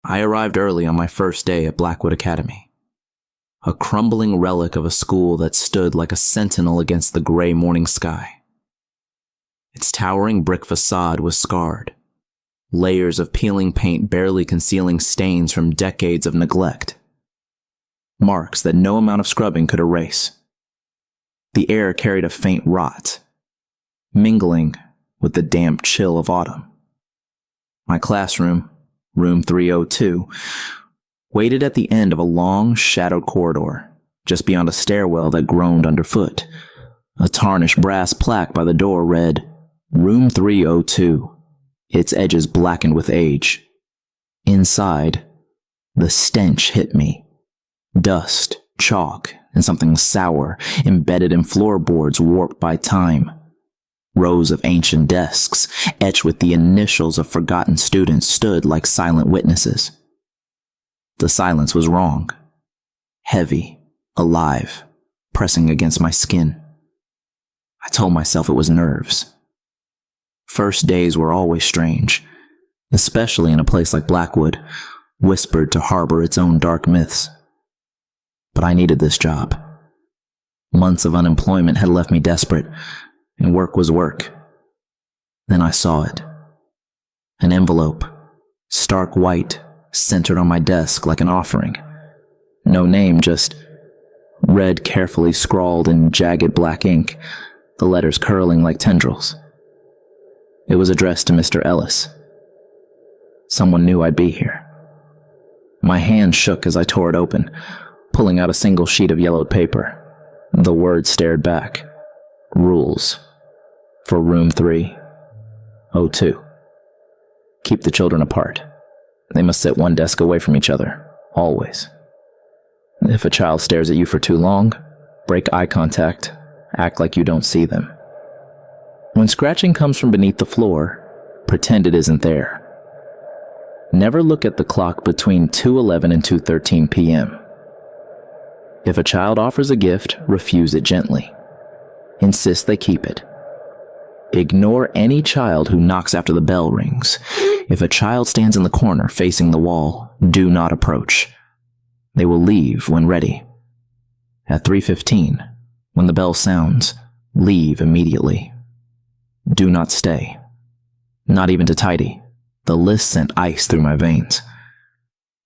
I arrived early on my first day at Blackwood Academy, a crumbling relic of a school that stood like a sentinel against the gray morning sky. Its towering brick facade was scarred, layers of peeling paint barely concealing stains from decades of neglect, marks that no amount of scrubbing could erase. The air carried a faint rot, mingling with the damp chill of autumn. My classroom, room 302, waited at the end of a long, shadowed corridor, just beyond a stairwell that groaned underfoot. A tarnished brass plaque by the door read, "Room 302, its edges blackened with age." Inside, the stench hit me. Dust, chalk, and something sour embedded in floorboards warped by time. Rows of ancient desks, etched with the initials of forgotten students, stood like silent witnesses. The silence was wrong. Heavy, alive, pressing against my skin. I told myself it was nerves. First days were always strange, especially in a place like Blackwood, whispered to harbor its own dark myths. But I needed this job. Months of unemployment had left me desperate, and work was work. Then I saw it. An envelope, stark white, centered on my desk like an offering. No name, just red carefully scrawled in jagged black ink, the letters curling like tendrils. It was addressed to Mr. Ellis. Someone knew I'd be here. My hand shook as I tore it open, pulling out a single sheet of yellowed paper. The words stared back. Rules. For room 302. Keep the children apart. They must sit one desk away from each other, always. If a child stares at you for too long, break eye contact, act like you don't see them. When scratching comes from beneath the floor, pretend it isn't there. Never look at the clock between 2:11 and 2:13 p.m. If a child offers a gift, refuse it gently. Insist they keep it. Ignore any child who knocks after the bell rings. If a child stands in the corner facing the wall, do not approach. They will leave when ready. At 3:15, when the bell sounds, leave immediately. Do not stay. Not even to tidy. The list sent ice through my veins.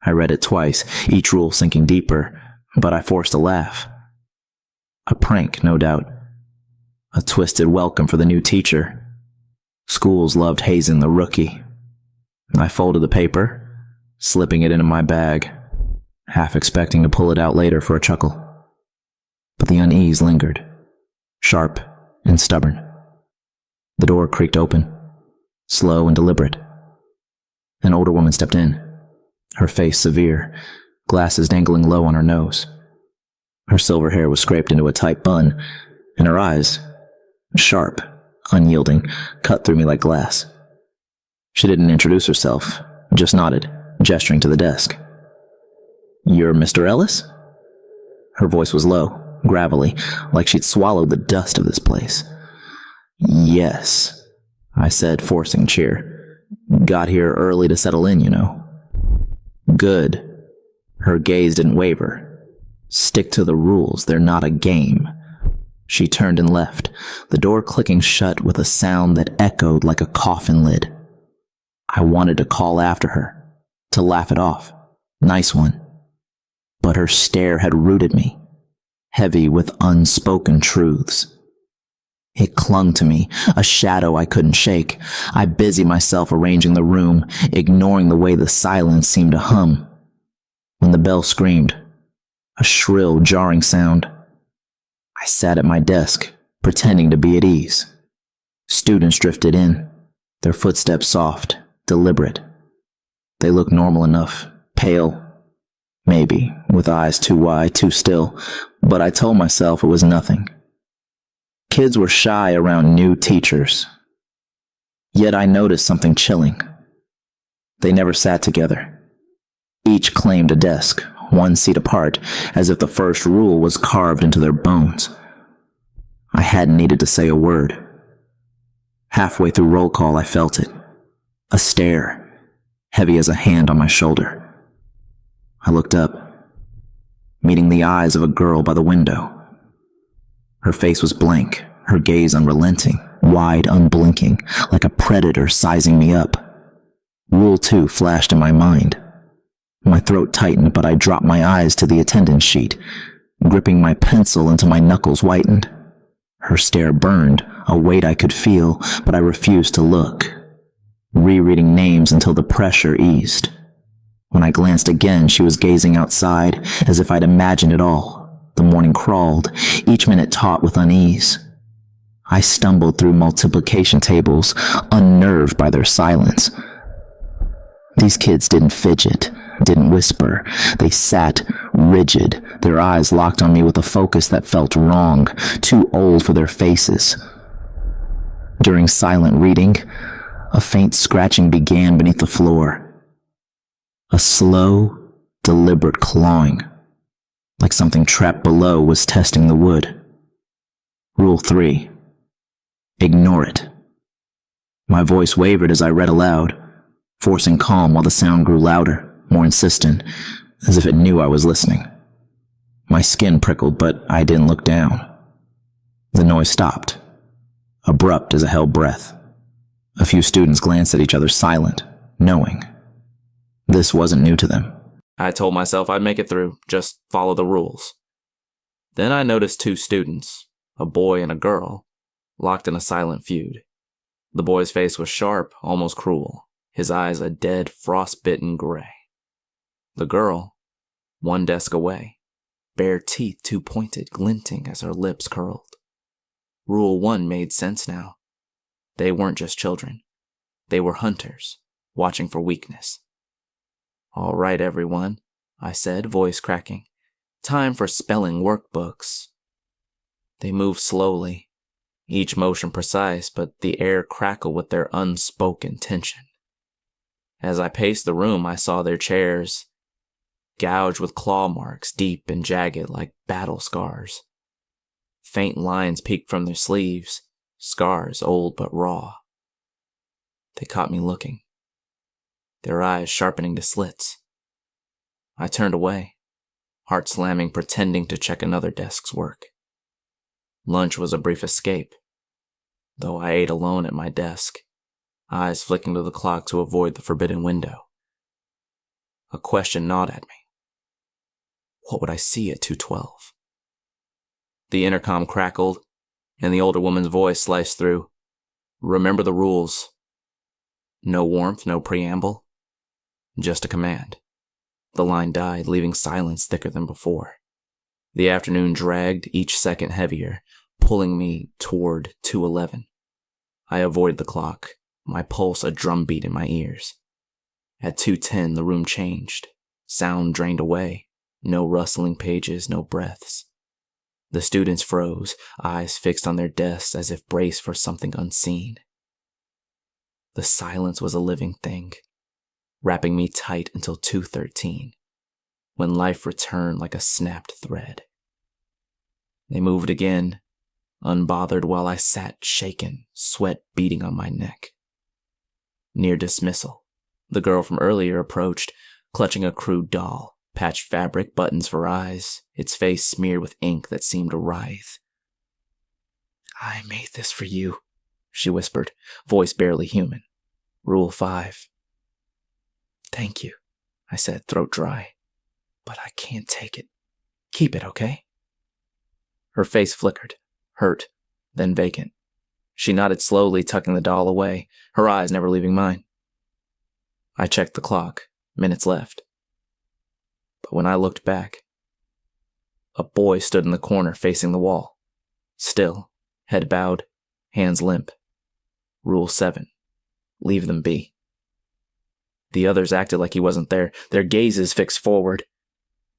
I read it twice, each rule sinking deeper, but I forced a laugh. A prank, no doubt. A twisted welcome for the new teacher. Schools loved hazing the rookie. I folded the paper, slipping it into my bag, half expecting to pull it out later for a chuckle. But the unease lingered, sharp and stubborn. The door creaked open, slow and deliberate. An older woman stepped in, her face severe, glasses dangling low on her nose. Her silver hair was scraped into a tight bun, and her eyes, sharp, unyielding, cut through me like glass. She didn't introduce herself, just nodded, gesturing to the desk. "You're Mr. Ellis?" Her voice was low, gravelly, like she'd swallowed the dust of this place. "Yes," I said, forcing cheer. "Got here early to settle in, you know." "Good." Her gaze didn't waver. "Stick to the rules, they're not a game." She turned and left, the door clicking shut with a sound that echoed like a coffin lid. I wanted to call after her, to laugh it off. Nice one. But her stare had rooted me, heavy with unspoken truths. It clung to me, a shadow I couldn't shake. I busied myself arranging the room, ignoring the way the silence seemed to hum. When the bell screamed, a shrill, jarring sound, I sat at my desk, pretending to be at ease. Students drifted in, their footsteps soft, deliberate. They looked normal enough, pale, maybe, with eyes too wide, too still, but I told myself it was nothing. Kids were shy around new teachers. Yet I noticed something chilling. They never sat together. Each claimed a desk, one seat apart, as if the first rule was carved into their bones. I hadn't needed to say a word. Halfway through roll call, I felt it. A stare, heavy as a hand on my shoulder. I looked up, meeting the eyes of a girl by the window. Her face was blank, her gaze unrelenting, wide, unblinking, like a predator sizing me up. Rule 2 flashed in my mind. My throat tightened, but I dropped my eyes to the attendance sheet, gripping my pencil until my knuckles whitened. Her stare burned, a weight I could feel, but I refused to look, rereading names until the pressure eased. When I glanced again, she was gazing outside, as if I'd imagined it all. The morning crawled, each minute taut with unease. I stumbled through multiplication tables, unnerved by their silence. These kids didn't fidget, didn't whisper. They sat, rigid, their eyes locked on me with a focus that felt wrong, too old for their faces. During silent reading, a faint scratching began beneath the floor. A slow, deliberate clawing, like something trapped below was testing the wood. Rule 3. Ignore it. My voice wavered as I read aloud, forcing calm while the sound grew louder, more insistent, as if it knew I was listening. My skin prickled, but I didn't look down. The noise stopped, abrupt as a held breath. A few students glanced at each other, silent, knowing. This wasn't new to them. I told myself I'd make it through, just follow the rules. Then I noticed 2 students, a boy and a girl, locked in a silent feud. The boy's face was sharp, almost cruel, his eyes a dead, frost-bitten gray. The girl, one desk away, bare teeth too pointed, glinting as her lips curled. Rule 1 made sense now. They weren't just children. They were hunters, watching for weakness. "All right, everyone," I said, voice cracking. "Time for spelling workbooks." They moved slowly, each motion precise, but the air crackled with their unspoken tension. As I paced the room, I saw their chairs, gouged with claw marks, deep and jagged like battle scars. Faint lines peeked from their sleeves, scars old but raw. They caught me looking, their eyes sharpening to slits. I turned away, heart slamming, pretending to check another desk's work. Lunch was a brief escape, though I ate alone at my desk, eyes flicking to the clock to avoid the forbidden window. A question gnawed at me. What would I see at 2:12? The intercom crackled, and the older woman's voice sliced through. "Remember the rules." No warmth, no preamble, just a command. The line died, leaving silence thicker than before. The afternoon dragged, each second heavier, pulling me toward 2:11. I avoided the clock, my pulse a drumbeat in my ears. At 2:10, the room changed. Sound drained away. No rustling pages, no breaths. The students froze, eyes fixed on their desks as if braced for something unseen. The silence was a living thing, wrapping me tight until 2:13, when life returned like a snapped thread. They moved again, unbothered while I sat shaken, sweat beading on my neck. Near dismissal, the girl from earlier approached, clutching a crude doll, patched fabric, buttons for eyes, its face smeared with ink that seemed to writhe. "I made this for you," she whispered, voice barely human. Rule 5. "Thank you," I said, throat dry. "But I can't take it. Keep it, okay?" Her face flickered, hurt, then vacant. She nodded slowly, tucking the doll away, her eyes never leaving mine. I checked the clock, minutes left. But when I looked back, a boy stood in the corner facing the wall, still, head bowed, hands limp. Rule 7. Leave them be. The others acted like he wasn't there, their gazes fixed forward.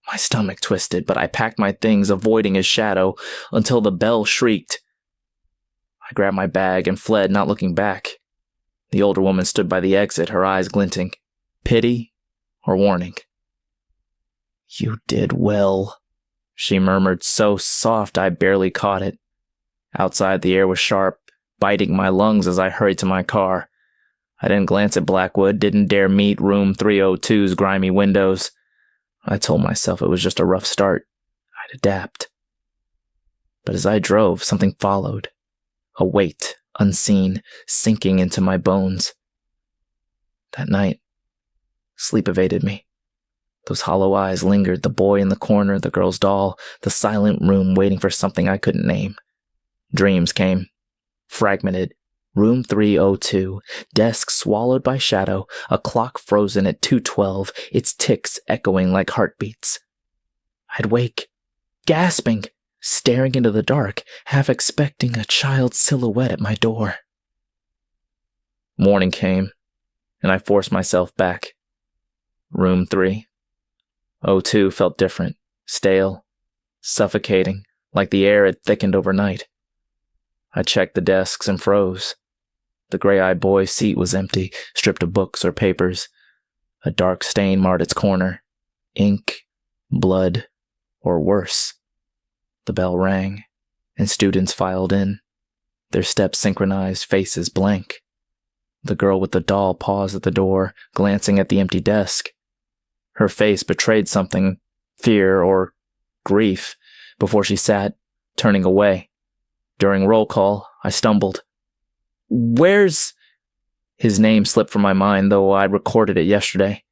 My stomach twisted, but I packed my things, avoiding his shadow, until the bell shrieked. I grabbed my bag and fled, not looking back. The older woman stood by the exit, her eyes glinting. Pity or warning? "You did well," she murmured, so soft I barely caught it. Outside, the air was sharp, biting my lungs as I hurried to my car. I didn't glance at Blackwood, didn't dare meet room 302's grimy windows. I told myself it was just a rough start. I'd adapt. But as I drove, something followed. A weight, unseen, sinking into my bones. That night, sleep evaded me. Those hollow eyes lingered, the boy in the corner, the girl's doll, the silent room waiting for something I couldn't name. Dreams came. Fragmented. Room 302. Desk swallowed by shadow. A clock frozen at 2:12, its ticks echoing like heartbeats. I'd wake, gasping, staring into the dark, half expecting a child's silhouette at my door. Morning came, and I forced myself back. Room 302 felt different, stale, suffocating, like the air had thickened overnight. I checked the desks and froze. The gray-eyed boy's seat was empty, stripped of books or papers. A dark stain marred its corner. Ink, blood, or worse. The bell rang, and students filed in, their steps synchronized, faces blank. The girl with the doll paused at the door, glancing at the empty desk. Her face betrayed something, fear or grief, before she sat, turning away. During roll call, I stumbled. Where's... His name slipped from my mind, though I'd recorded it yesterday.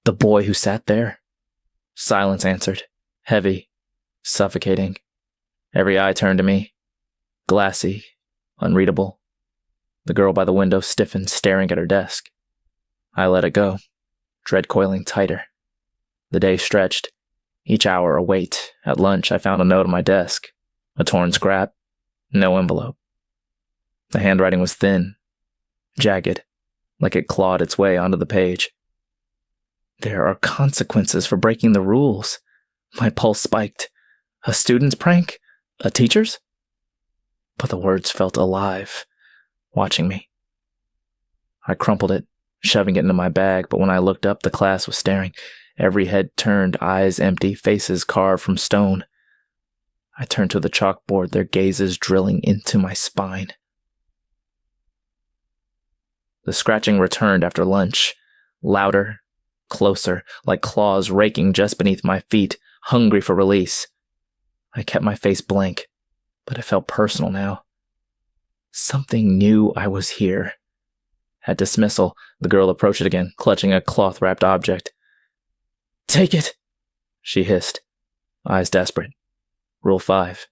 The boy who sat there? Silence answered, heavy, suffocating. Every eye turned to me, glassy, unreadable. The girl by the window stiffened, staring at her desk. I let it go, dread coiling tighter. The day stretched, each hour a wait. At lunch, I found a note on my desk. A torn scrap, no envelope. The handwriting was thin, jagged, like it clawed its way onto the page. There are consequences for breaking the rules. My pulse spiked. A student's prank? A teacher's? But the words felt alive, watching me. I crumpled it, shoving it into my bag, but when I looked up, the class was staring. Every head turned, eyes empty, faces carved from stone. I turned to the chalkboard, their gazes drilling into my spine. The scratching returned after lunch, louder, closer, like claws raking just beneath my feet, hungry for release. I kept my face blank, but it felt personal now. Something knew I was here. At dismissal, the girl approached it again, clutching a cloth-wrapped object. Take it, she hissed, eyes desperate. Rule 5.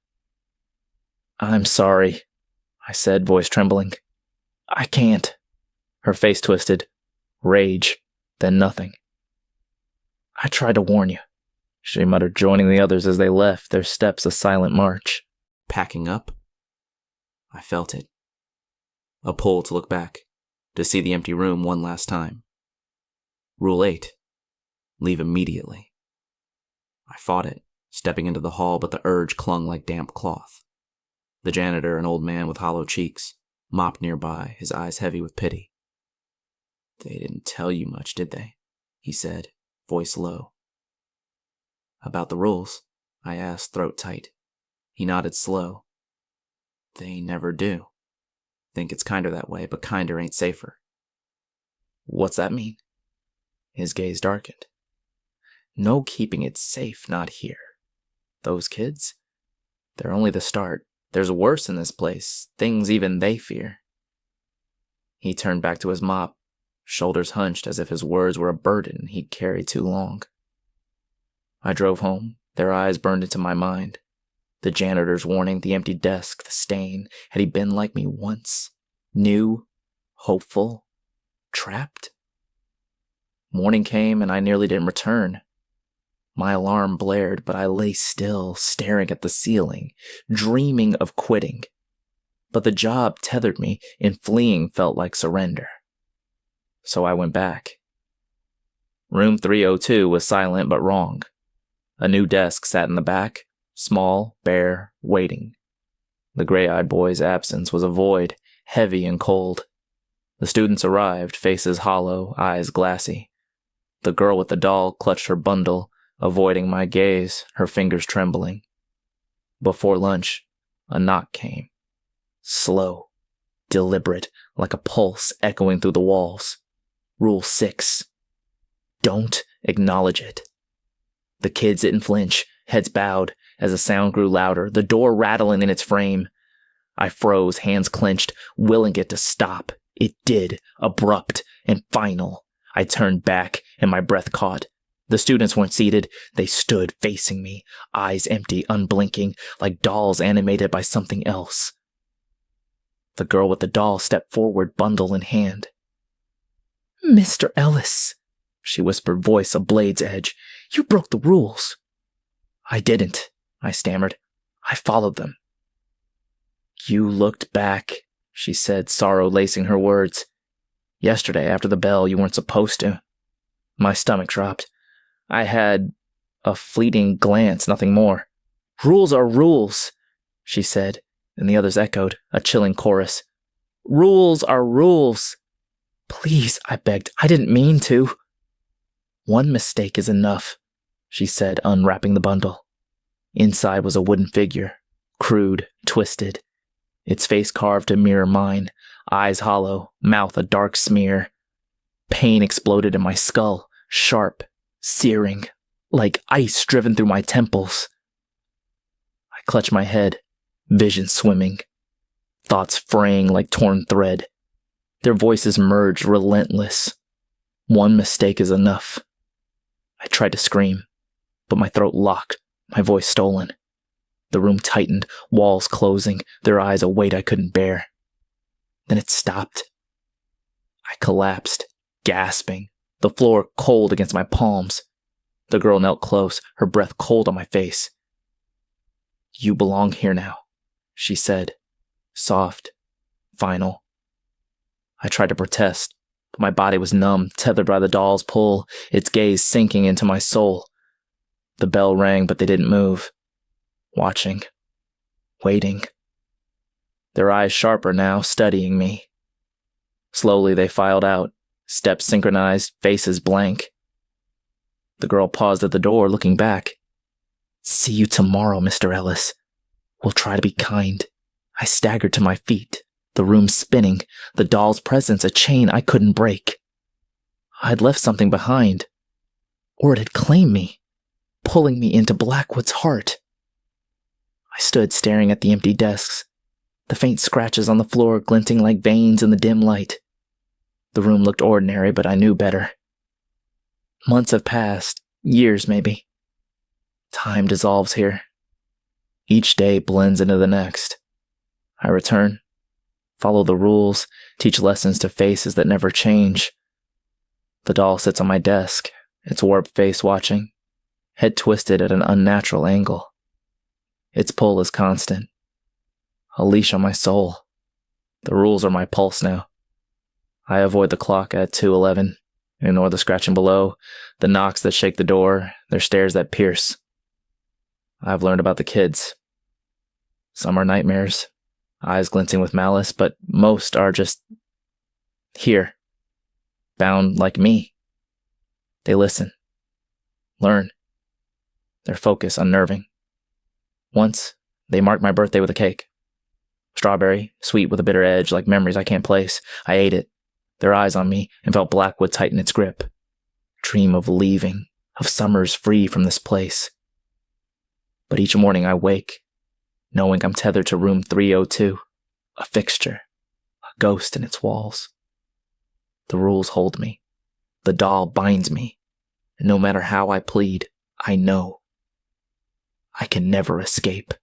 I'm sorry, I said, voice trembling. I can't. Her face twisted. Rage, then nothing. I tried to warn you, she muttered, joining the others as they left, their steps a silent march. Packing up? I felt it. A pull to look back, to see the empty room one last time. Rule 8. Leave immediately. I fought it, stepping into the hall, but the urge clung like damp cloth. The janitor, an old man with hollow cheeks, mopped nearby, his eyes heavy with pity. They didn't tell you much, did they? He said, voice low. About the rules? I asked, throat tight. He nodded slow. They never do. Think it's kinder that way, but kinder ain't safer. What's that mean? His gaze darkened. No keeping it safe, not here. Those kids? They're only the start. There's worse in this place, things even they fear. He turned back to his mop, shoulders hunched as if his words were a burden he'd carried too long. I drove home, their eyes burned into my mind. The janitor's warning, the empty desk, the stain. Had he been like me once? New? Hopeful? Trapped? Morning came and I nearly didn't return. My alarm blared, but I lay still, staring at the ceiling, dreaming of quitting. But the job tethered me, and fleeing felt like surrender. So I went back. Room 302 was silent but wrong. A new desk sat in the back, small, bare, waiting. The gray-eyed boy's absence was a void, heavy and cold. The students arrived, faces hollow, eyes glassy. The girl with the doll clutched her bundle, avoiding my gaze, her fingers trembling. Before lunch, a knock came. Slow, deliberate, like a pulse echoing through the walls. Rule 6. Don't acknowledge it. The kids didn't flinch, heads bowed, as the sound grew louder, the door rattling in its frame. I froze, hands clenched, willing it to stop. It did, abrupt and final. I turned back, and my breath caught. The students weren't seated. They stood facing me, eyes empty, unblinking, like dolls animated by something else. The girl with the doll stepped forward, bundle in hand. "Mr. Ellis," she whispered, voice a blade's edge, "you broke the rules." "I didn't," I stammered. "I followed them." "You looked back," she said, sorrow lacing her words. "Yesterday, after the bell, you weren't supposed to." My stomach dropped. I had a fleeting glance, nothing more. "Rules are rules," she said, and the others echoed, a chilling chorus. "Rules are rules." "Please," I begged, "I didn't mean to." "One mistake is enough," she said, unwrapping the bundle. Inside was a wooden figure, crude, twisted, its face carved to mirror mine, eyes hollow, mouth a dark smear. Pain exploded in my skull, sharp, searing, like ice driven through my temples. I clutched my head, vision swimming, thoughts fraying like torn thread. Their voices merged, relentless. One mistake is enough. I tried to scream, but my throat locked, my voice stolen. The room tightened, walls closing, their eyes a weight I couldn't bear. Then it stopped. I collapsed, gasping, the floor cold against my palms. The girl knelt close, her breath cold on my face. "You belong here now," she said, soft, final. I tried to protest, but my body was numb, tethered by the doll's pull, its gaze sinking into my soul. The bell rang, but they didn't move. Watching, waiting. Their eyes sharper now, studying me. Slowly they filed out, steps synchronized, faces blank. The girl paused at the door, looking back. "See you tomorrow, Mr. Ellis. We'll try to be kind." I staggered to my feet, the room spinning, the doll's presence a chain I couldn't break. I'd left something behind, or it had claimed me, pulling me into Blackwood's heart. I stood staring at the empty desks, the faint scratches on the floor glinting like veins in the dim light. The room looked ordinary, but I knew better. Months have passed, years maybe. Time dissolves here. Each day blends into the next. I return, follow the rules, teach lessons to faces that never change. The doll sits on my desk, its warped face watching, head twisted at an unnatural angle. Its pull is constant. A leash on my soul. The rules are my pulse now. I avoid the clock at 2:11, ignore the scratching below, the knocks that shake the door, their stares that pierce. I've learned about the kids. Some are nightmares, eyes glinting with malice, but most are just here, bound like me. They listen, learn, their focus unnerving. Once, they marked my birthday with a cake. Strawberry, sweet with a bitter edge, like memories I can't place. I ate it, their eyes on me, and felt Blackwood tighten its grip. Dream of leaving, of summers free from this place. But each morning I wake, knowing I'm tethered to room 302, a fixture, a ghost in its walls. The rules hold me. The doll binds me. And no matter how I plead, I know I can never escape.